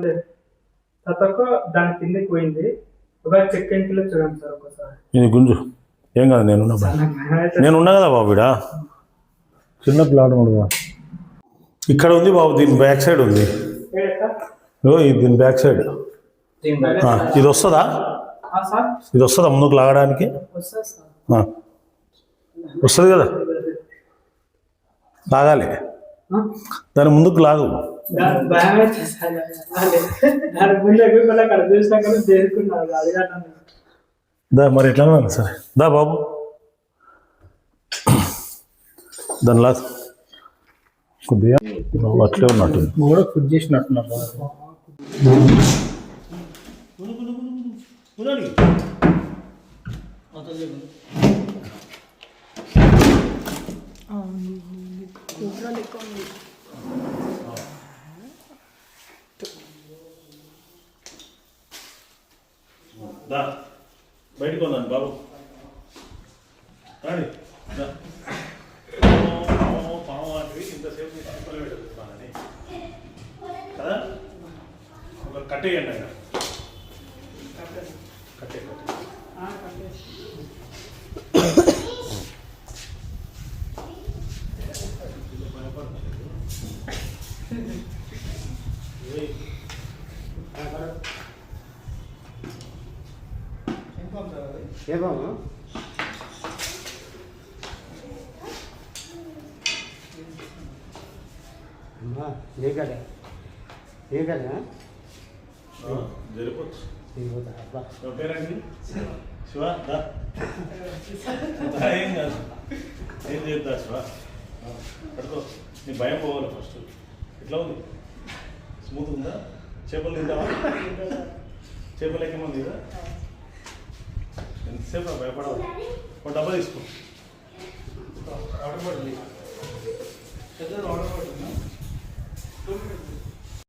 చూడలేదు. తర్వాత దాని కిందకి పోయింది. ఒకవేళ చెక్ ఇంట్లో చూడండి సార్ ఒకసారి. ఇది గుంజు ఏం కాదు, నేనున్నా కదా బాబు. ఇక్కడ చిన్న ప్లాట్ ఉండదు, ఇక్కడ ఉంది బాబు. దీని బ్యాక్ సైడ్ ఉంది, దీని బ్యాక్ సైడ్. ఇది వస్తుందా? ఇది వస్తుందా ముందుకు లాగడానికి? వస్తుంది కదా, లాగాలి. దాని ముందుకు లాగు. దా మరి ఎట్లా సరే, దా బాబు దాని లాగా కొద్దిగా అట్లే ఉన్నట్టు కూడా ఫుడ్ చేసినట్టున్నారు. బయటకు ఉన్నాను బాబు, రాండి. పాము అంటే ఇంతసేపు పెట్టుకున్నానని కదా. ఒక కట్టేయండి ఆయన, కట్టే ఏ బాబు ఏ కదా జరిపోవచ్చు. పేరండి శివ, ఏం కాదు, ఏం చేద్దా శివ, పడుకో. నీ భయం పోవాలి ఫస్ట్. ఎట్లా ఉంది? స్మూత్ ఉందా? చేపలు తింటావా? చేపలు ఎక్కమంది కదా, ఎంతసేపు భయపడవాలి. ఒక డబ్బా తీసుకో.